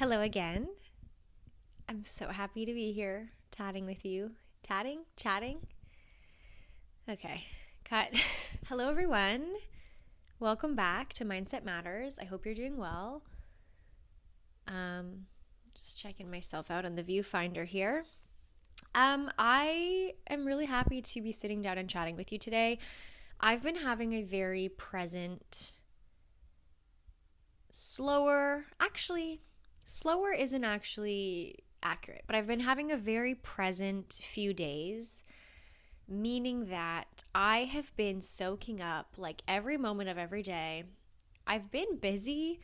Hello again. I'm so happy to be here chatting with you. Chatting? Okay, cut. Hello, everyone. Welcome back to Mindset Matters. I hope you're doing well. Just checking myself out on the viewfinder here. I am really happy to be sitting down and chatting with you today. I've been having a very present, slower isn't actually accurate, but I've been having a very present few days, meaning that I have been soaking up like every moment of every day. I've been busy,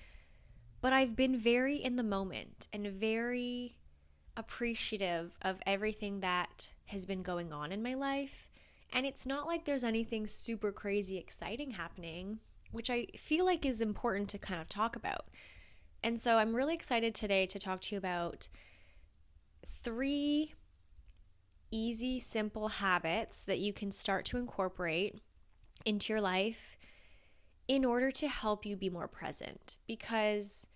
but I've been very in the moment and very appreciative of everything that has been going on in my life. And it's not like there's anything super crazy exciting happening, which I feel like is important to kind of talk about. And so I'm really excited today to talk to you about 3 easy, simple habits that you can start to incorporate into your life in order to help you be more present. Because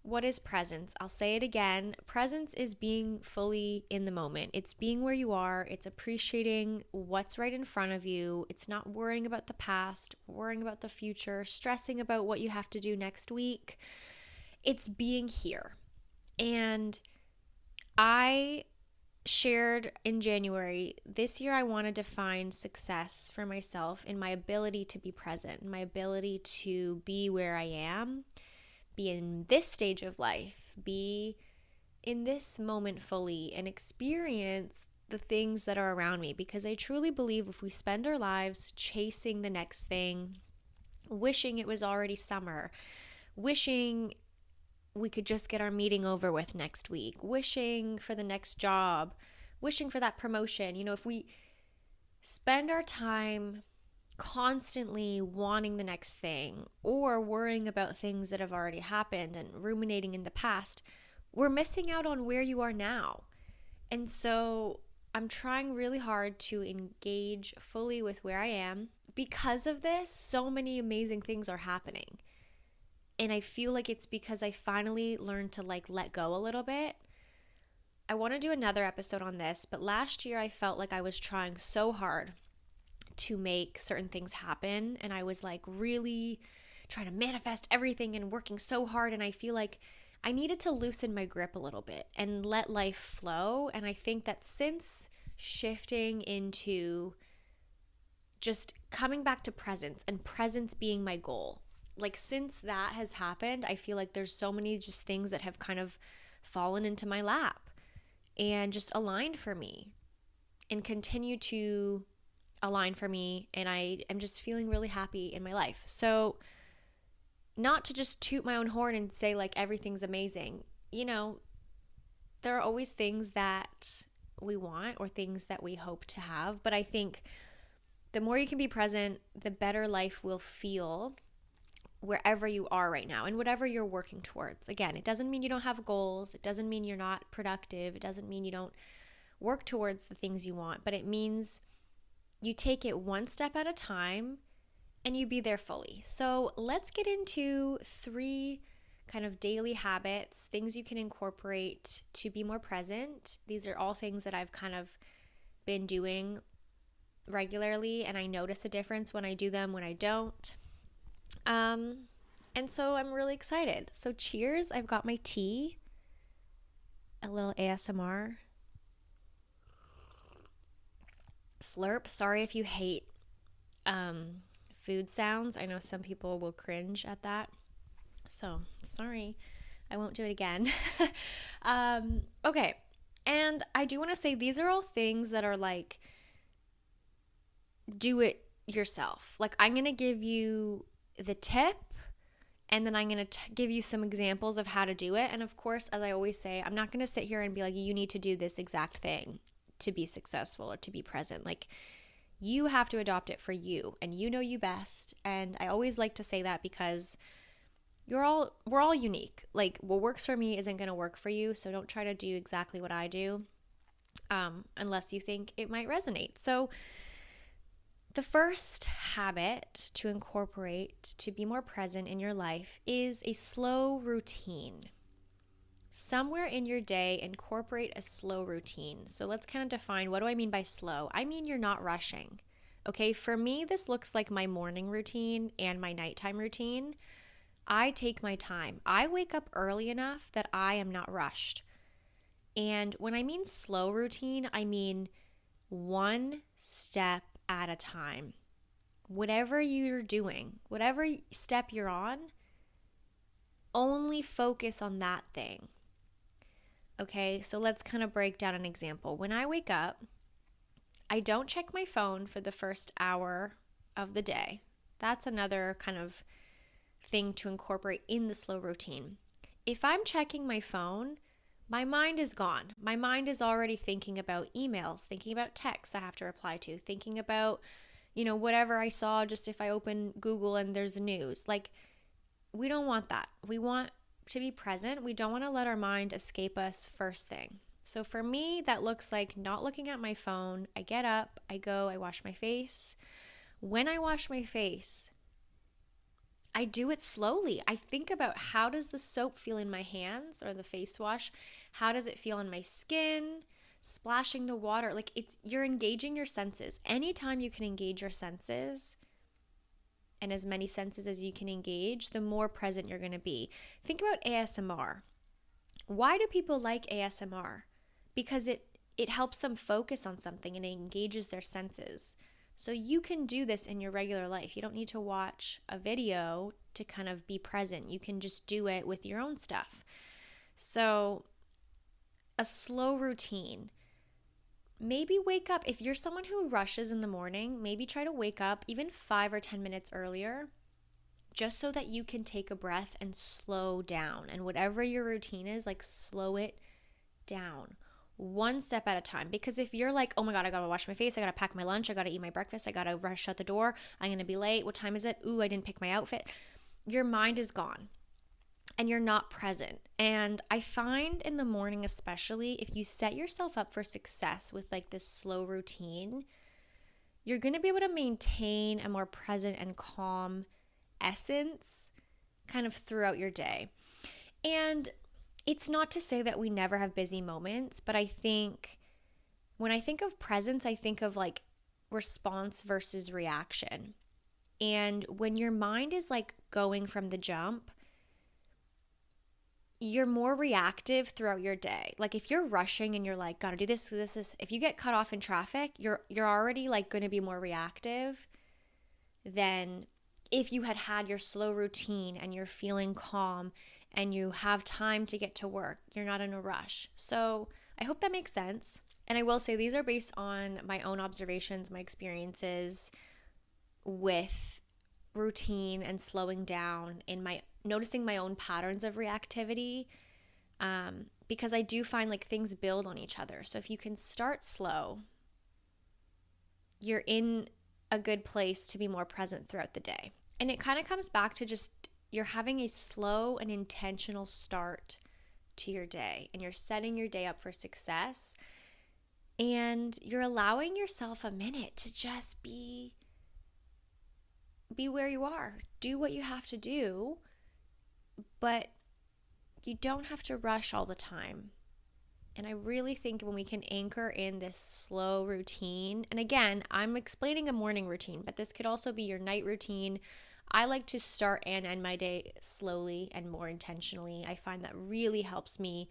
what is presence? I'll say it again. Presence is being fully in the moment. It's being where you are. It's appreciating what's right in front of you. It's not worrying about the past, worrying about the future, stressing about what you have to do next week. It's being here. And I shared in January, this year I want to define success for myself in my ability to be present, my ability to be where I am, be in this stage of life, be in this moment fully, and experience the things that are around me. Because I truly believe if we spend our lives chasing the next thing, wishing it was already summer, wishing we could just get our meeting over with next week, wishing for the next job, wishing for that promotion. If we spend our time constantly wanting the next thing or worrying about things that have already happened and ruminating in the past, we're missing out on where you are now. And so I'm trying really hard to engage fully with where I am. Because of this, so many amazing things are happening. And I feel like it's because I finally learned to let go a little bit. I want to do another episode on this, but last year I felt like I was trying so hard to make certain things happen. And I was really trying to manifest everything and working so hard. And I feel like I needed to loosen my grip a little bit and let life flow. And I think that since shifting into just coming back to presence and presence being my goal, since that has happened, I feel like there's so many just things that have kind of fallen into my lap and just aligned for me and continue to align for me. And I am just feeling really happy in my life. So not to just toot my own horn and say everything's amazing. There are always things that we want or things that we hope to have. But I think the more you can be present, the better life will feel wherever you are right now and whatever you're working towards. Again, it doesn't mean you don't have goals. It doesn't mean you're not productive. It doesn't mean you don't work towards the things you want, but it means you take it one step at a time and you be there fully. So let's get into 3 kind of daily habits, things you can incorporate to be more present. These are all things that I've kind of been doing regularly, and I notice a difference when I do them, when I don't. And so I'm really excited. So cheers. I've got my tea, a little ASMR. Slurp. Sorry if you hate food sounds. I know some people will cringe at that. So sorry. I won't do it again. Okay. And I do want to say these are all things that are do it yourself. I'm going to give you the tip, and then I'm going to give you some examples of how to do it. And of course, as I always say, I'm not going to sit here and be you need to do this exact thing to be successful or to be present. You have to adopt it for you, and you know you best. And I always like to say that because we're all unique. What works for me isn't going to work for you. So don't try to do exactly what I do unless you think it might resonate. So the first habit to incorporate to be more present in your life is a slow routine. somewhere in your day, incorporate a slow routine. So let's kind of define, what do I mean by slow? I mean you're not rushing. Okay, for me, this looks like my morning routine and my nighttime routine. I take my time. I wake up early enough that I am not rushed. And when I mean slow routine, I mean one step at a time. Whatever you're doing, whatever step you're on, only focus on that thing. Okay, so let's kind of break down an example. When I wake up, I don't check my phone for the first hour of the day. That's another kind of thing to incorporate in the slow routine. If I'm checking my phone, my mind is gone. My mind is already thinking about emails, thinking about texts I have to reply to, thinking about, whatever I saw just if I open Google and there's the news. Like, we don't want that. We want to be present. We don't want to let our mind escape us first thing. So for me, that looks like not looking at my phone. I get up, I go, I wash my face. When I wash my face, I do it slowly. I think about, how does the soap feel in my hands, or the face wash? How does it feel on my skin? Splashing the water. Like, you're engaging your senses. Anytime you can engage your senses, and as many senses as you can engage, the more present you're going to be. Think about ASMR. Why do people like ASMR? Because it helps them focus on something and it engages their senses. So you can do this in your regular life. You don't need to watch a video to kind of be present. You can just do it with your own stuff. So a slow routine. Maybe wake up. If you're someone who rushes in the morning, maybe try to wake up even 5 or 10 minutes earlier, just so that you can take a breath and slow down. And whatever your routine is, like, slow it down. One step at a time. Because if you're like, oh my God, I gotta wash my face, I gotta pack my lunch, I gotta eat my breakfast, I gotta rush out the door, I'm gonna be late, what time is it? Ooh, I didn't pick my outfit. Your mind is gone and you're not present. And I find in the morning, especially, if you set yourself up for success with like this slow routine, you're gonna be able to maintain a more present and calm essence kind of throughout your day. And it's not to say that we never have busy moments, but I think when I think of presence, I think of like response versus reaction. And when your mind is like going from the jump, you're more reactive throughout your day. Like, if you're rushing and you're like, gotta do this, if you get cut off in traffic, you're already like going to be more reactive than if you had your slow routine and you're feeling calm and you have time to get to work. You're not in a rush. So I hope that makes sense. And I will say, these are based on my own observations, my experiences with routine and slowing down, in my noticing my own patterns of reactivity, because I do find like things build on each other. So if you can start slow, you're in a good place to be more present throughout the day. And it kind of comes back to just, you're having a slow and intentional start to your day, and you're setting your day up for success, and you're allowing yourself a minute to just be where you are. Do what you have to do, but you don't have to rush all the time. And I really think when we can anchor in this slow routine, and again, I'm explaining a morning routine, but this could also be your night routine. I like to start and end my day slowly and more intentionally. I find that really helps me,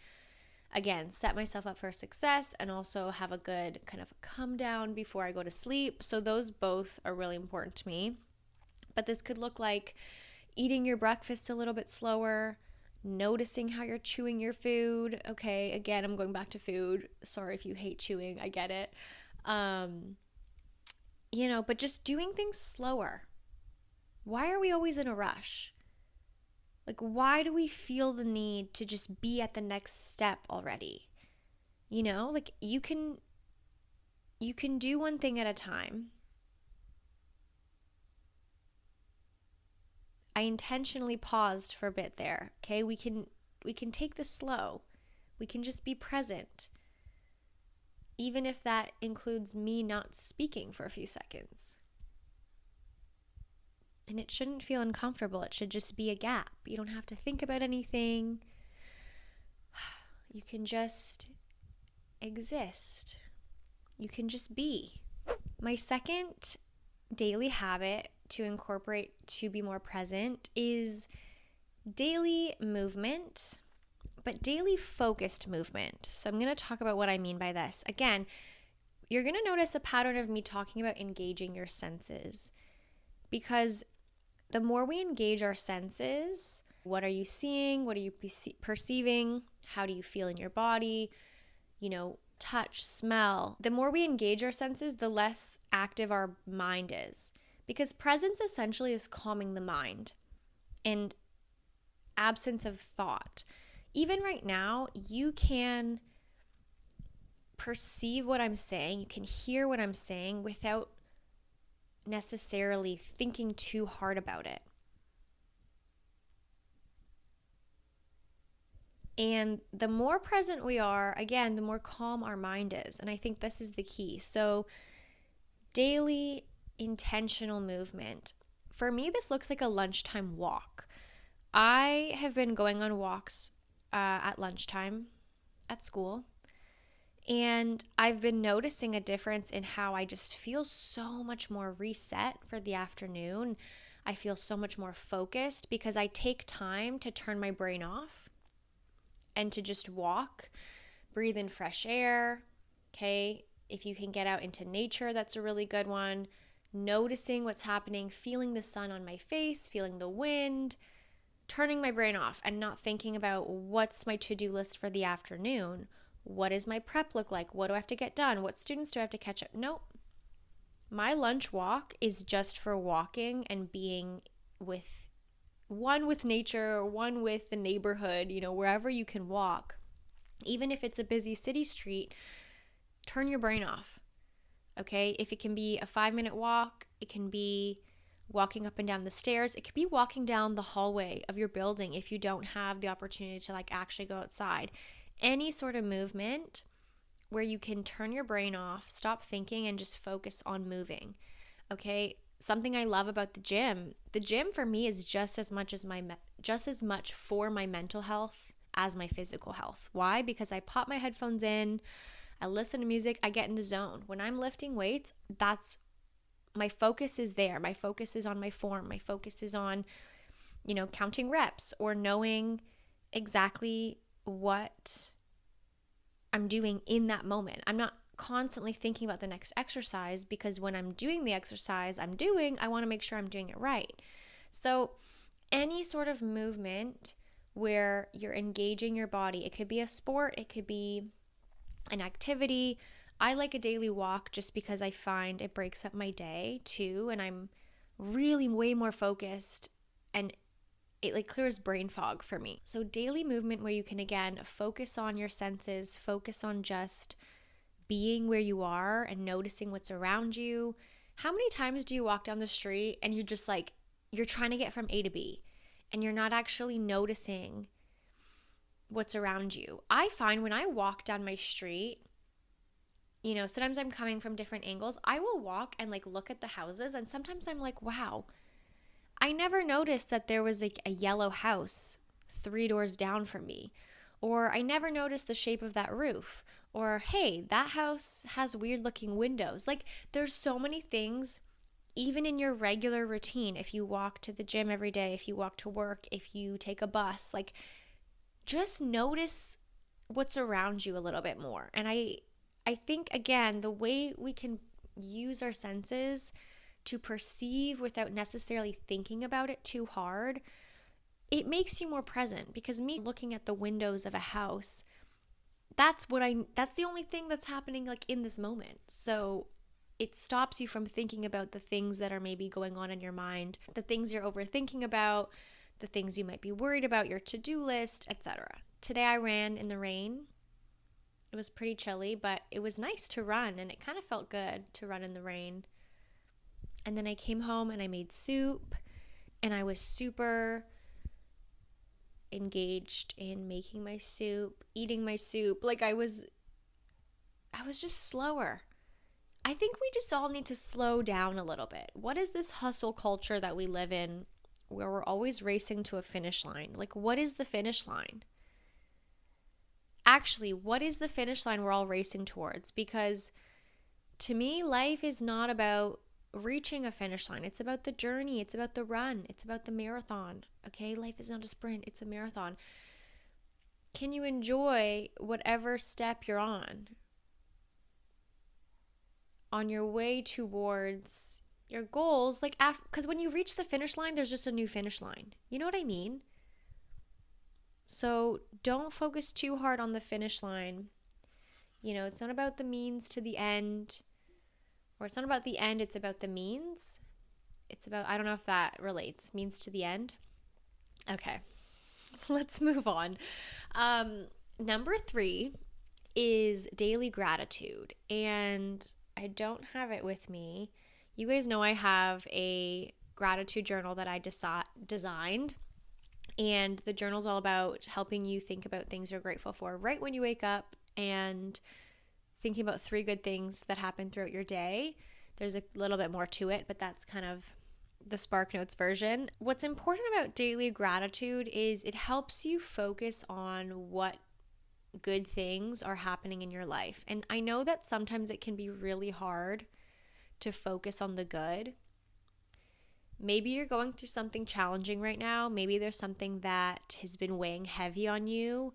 again, set myself up for success and also have a good kind of come down before I go to sleep. So those both are really important to me. But this could look like eating your breakfast a little bit slower, noticing how you're chewing your food. Okay, again, I'm going back to food. Sorry if you hate chewing, I get it. But just doing things slower. Why are we always in a rush? Like, why do we feel the need to just be at the next step already? Like, you can do one thing at a time. I intentionally paused for a bit there. Okay, we can take this slow. We can just be present. Even if that includes me not speaking for a few seconds. And it shouldn't feel uncomfortable. It should just be a gap. You don't have to think about anything. You can just exist. You can just be. My second daily habit to incorporate to be more present is daily movement, but daily focused movement. So I'm going to talk about what I mean by this. Again, you're going to notice a pattern of me talking about engaging your senses, because the more we engage our senses, what are you seeing? What are you perceiving? How do you feel in your body? Touch, smell. The more we engage our senses, the less active our mind is, because presence essentially is calming the mind and absence of thought. Even right now, you can perceive what I'm saying, you can hear what I'm saying without necessarily thinking too hard about it. And the more present we are, again, the more calm our mind is. And I think this is the key. So, daily intentional movement. For me, this looks like a lunchtime walk. I have been going on walks at lunchtime at school. And I've been noticing a difference in how I just feel so much more reset for the afternoon. I feel so much more focused because I take time to turn my brain off and to just walk, breathe in fresh air. Okay, if you can get out into nature, that's a really good one. Noticing what's happening, feeling the sun on my face, feeling the wind, turning my brain off and not thinking about what's my to-do list for the afternoon. What does my prep look like? What do I have to get done? What students do I have to catch up? Nope. My lunch walk is just for walking and being with nature, one with the neighborhood, wherever you can walk. Even if it's a busy city street, turn your brain off. Okay? If it can be a 5-minute walk, it can be walking up and down the stairs. It could be walking down the hallway of your building if you don't have the opportunity to actually go outside. Any sort of movement where you can turn your brain off, stop thinking, and just focus on moving. Okay? Something I love about the gym for me is just as much for my mental health as my physical health. Why? Because I pop my headphones in, I listen to music, I get in the zone. When I'm lifting weights, my focus is there. My focus is on my form. My focus is on, counting reps or knowing exactly what I'm doing in that moment. I'm not constantly thinking about the next exercise, because when I'm doing the exercise I want to make sure I'm doing it right. So any sort of movement where you're engaging your body, it could be a sport, it could be an activity. I like a daily walk just because I find it breaks up my day too, and I'm really way more focused, and it clears brain fog for me. So daily movement where you can, again, focus on your senses, focus on just being where you are and noticing what's around you. How many times do you walk down the street and you're just you're trying to get from A to B and you're not actually noticing what's around you? I find when I walk down my street, sometimes I'm coming from different angles. I will walk and look at the houses, and sometimes I'm like, wow, I never noticed that there was a yellow house 3 doors down from me. Or I never noticed the shape of that roof. Or, hey, that house has weird looking windows. There's so many things, even in your regular routine. If you walk to the gym every day, if you walk to work, if you take a bus, just notice what's around you a little bit more. And I think, again, the way we can use our senses to perceive without necessarily thinking about it too hard, it makes you more present. Because me looking at the windows of a house, that's the only thing that's happening in this moment. So it stops you from thinking about the things that are maybe going on in your mind, the things you're overthinking about, the things you might be worried about, your to-do list, etc. Today I ran in the rain. It was pretty chilly, but it was nice to run, and it kind of felt good to run in the rain. And then I came home and I made soup, and I was super engaged in making my soup, eating my soup. I was just slower. I think we just all need to slow down a little bit. What is this hustle culture that we live in where we're always racing to a finish line? What is the finish line? actually, what is the finish line we're all racing towards? Because to me, life is not about reaching a finish line. It's about the journey. It's about the run. It's about the marathon. Okay? Life is not a sprint, it's a marathon. Can you enjoy whatever step you're on your way towards your goals? Like, because when you reach the finish line, there's just a new finish line. You know what I mean? So don't focus too hard on the finish line. It's not about the means to the end, or it's not about the end, it's about the means. It's about, I don't know if that relates, means to the end. Okay, let's move on. Number 3 is daily gratitude. And I don't have it with me. You guys know I have a gratitude journal that I designed. And the journal's all about helping you think about things you're grateful for right when you wake up, and thinking about 3 good things that happen throughout your day. There's a little bit more to it, but that's kind of the Spark Notes version. What's important about daily gratitude is it helps you focus on what good things are happening in your life. And I know that sometimes it can be really hard to focus on the good. Maybe you're going through something challenging right now. Maybe there's something that has been weighing heavy on you.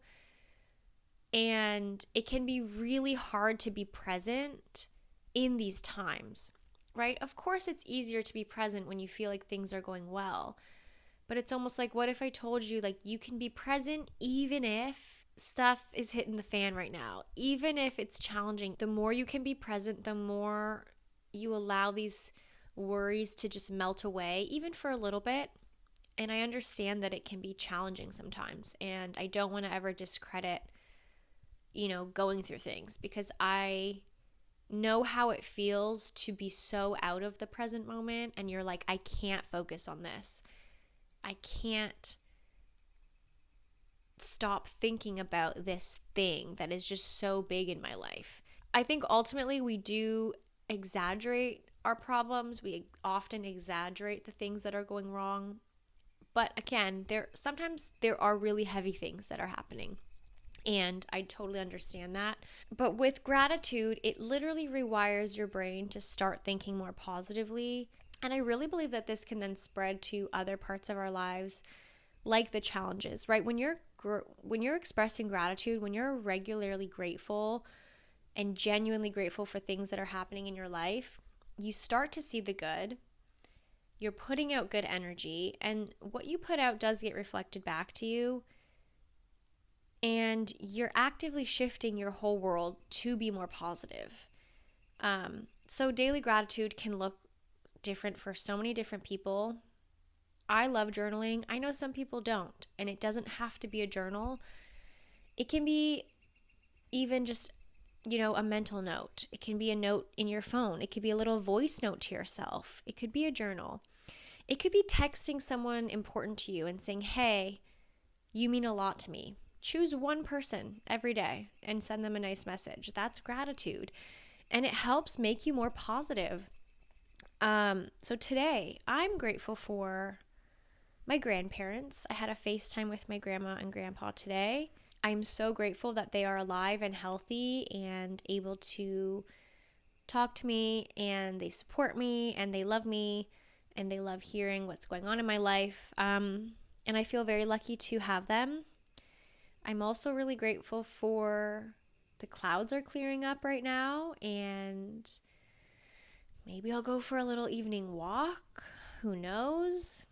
And it can be really hard to be present in these times, right? Of course, it's easier to be present when you feel like things are going well. But it's almost like, what if I told you, like, you can be present even if stuff is hitting the fan right now, even if it's challenging. The more you can be present, the more you allow these worries to just melt away, even for a little bit. And I understand that it can be challenging sometimes, and I don't want to ever discredit going through things, because I know how it feels to be so out of the present moment, and you're like, I can't focus on this. I can't stop thinking about this thing that is just so big in my life. I think ultimately we do exaggerate our problems. We often exaggerate the things that are going wrong. But again, sometimes there are really heavy things that are happening. And I totally understand that. But with gratitude, it literally rewires your brain to start thinking more positively. And I really believe that this can then spread to other parts of our lives, like the challenges, right? When you're expressing gratitude, when you're regularly grateful and genuinely grateful for things that are happening in your life, you start to see the good. You're putting out good energy, and what you put out does get reflected back to you. And you're actively shifting your whole world to be more positive. So daily gratitude can look different for so many different people. I love journaling. I know some people don't, and it doesn't have to be a journal. It can be even just, a mental note. It can be a note in your phone. It could be a little voice note to yourself. It could be a journal. It could be texting someone important to you and saying, hey, you mean a lot to me. Choose one person every day and send them a nice message. That's gratitude. And it helps make you more positive. So today, I'm grateful for my grandparents. I had a FaceTime with my grandma and grandpa today. I'm so grateful that they are alive and healthy and able to talk to me, and they support me, and they love me, and they love hearing what's going on in my life. And I feel very lucky to have them. I'm also really grateful for the clouds are clearing up right now, and maybe I'll go for a little evening walk. Who knows?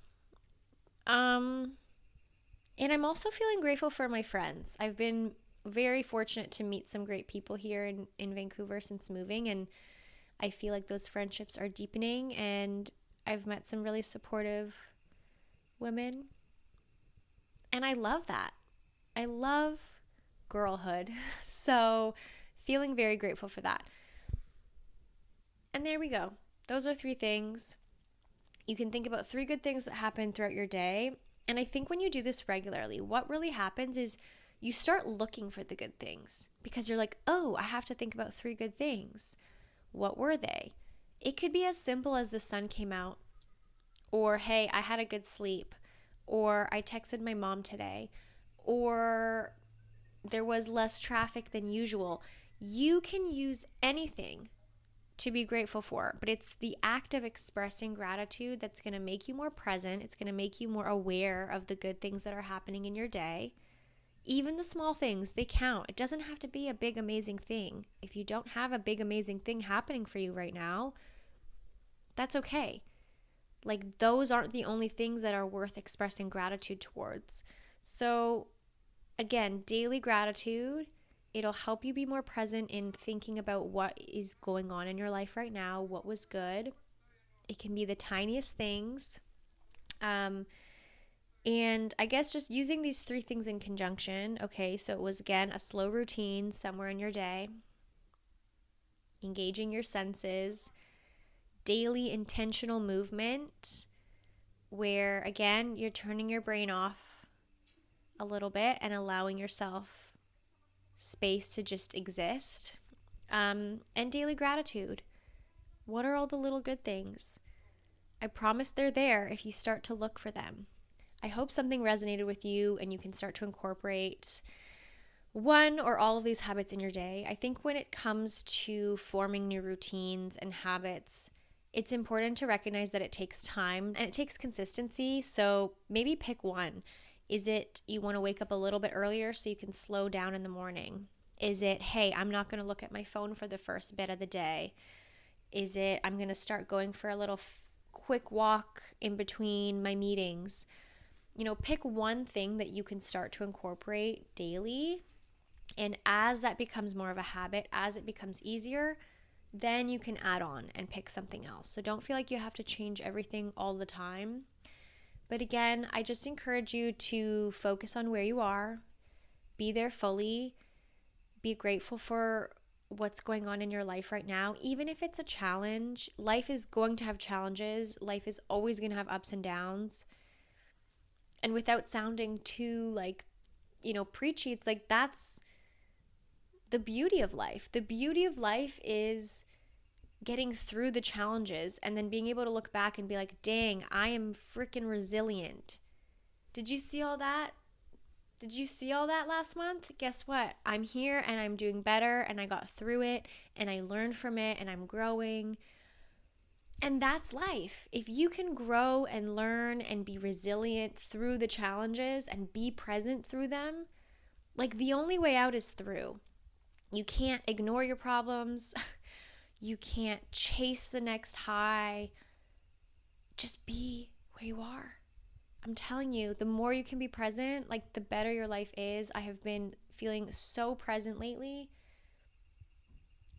And I'm also feeling grateful for my friends. I've been very fortunate to meet some great people here in Vancouver since moving, and I feel like those friendships are deepening, and I've met some really supportive women, and I love that. I love girlhood, so feeling very grateful for that. And there we go. Those are 3 things. You can think about 3 good things that happen throughout your day. And I think when you do this regularly, what really happens is you start looking for the good things, because you're like, oh, I have to think about 3 good things. What were they? It could be as simple as the sun came out, or hey, I had a good sleep, or I texted my mom today, or there was less traffic than usual. You can use anything to be grateful for, but it's the act of expressing gratitude that's going to make you more present. It's going to make you more aware of the good things that are happening in your day. Even the small things, they count. It doesn't have to be a big, amazing thing. If you don't have a big, amazing thing happening for you right now, that's okay. Like, those aren't the only things that are worth expressing gratitude towards. So, again, daily gratitude, it'll help you be more present in thinking about what is going on in your life right now, what was good. It can be the tiniest things. And I guess just using these three things in conjunction. Okay, so it was, again, a slow routine somewhere in your day, engaging your senses, daily intentional movement, where, again, you're turning your brain off a little bit and allowing yourself space to just exist, and daily gratitude. What are all the little good things? I promise they're there if you start to look for them. I hope something resonated with you and you can start to incorporate one or all of these habits in your day. I think when it comes to forming new routines and habits, it's important to recognize that it takes time and it takes consistency. So maybe pick one. Is it you want to wake up a little bit earlier so you can slow down in the morning? Is it, hey, I'm not going to look at my phone for the first bit of the day? Is it, I'm going to start going for a little quick walk in between my meetings? Pick one thing that you can start to incorporate daily. And as that becomes more of a habit, as it becomes easier, then you can add on and pick something else. So don't feel like you have to change everything all the time. But again, I just encourage you to focus on where you are, be there fully, be grateful for what's going on in your life right now. Even if it's a challenge, life is going to have challenges. Life is always going to have ups and downs. And without sounding too preachy, it's like that's the beauty of life. The beauty of life is getting through the challenges and then being able to look back and be like, dang, I am freaking resilient. Did you see all that? Did you see all that last month? Guess what? I'm here and I'm doing better and I got through it and I learned from it and I'm growing. And that's life. If you can grow and learn and be resilient through the challenges and be present through them, like the only way out is through. You can't ignore your problems. You can't chase the next high. Just be where you are. I'm telling you, the more you can be present, like the better your life is. I have been feeling so present lately.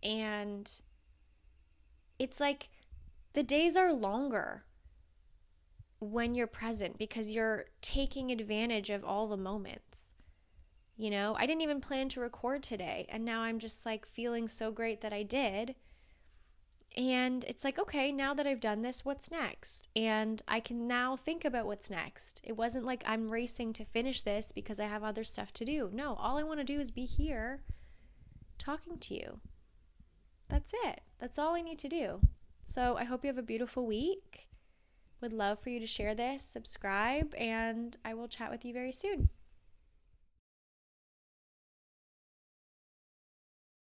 And it's like the days are longer when you're present because you're taking advantage of all the moments. I didn't even plan to record today. And now I'm just like feeling so great that I did. And it's like, okay, now that I've done this, what's next? And I can now think about what's next. It wasn't like I'm racing to finish this because I have other stuff to do. No, all I want to do is be here talking to you. That's it. That's all I need to do. So I hope you have a beautiful week. Would love for you to share this, subscribe, and I will chat with you very soon.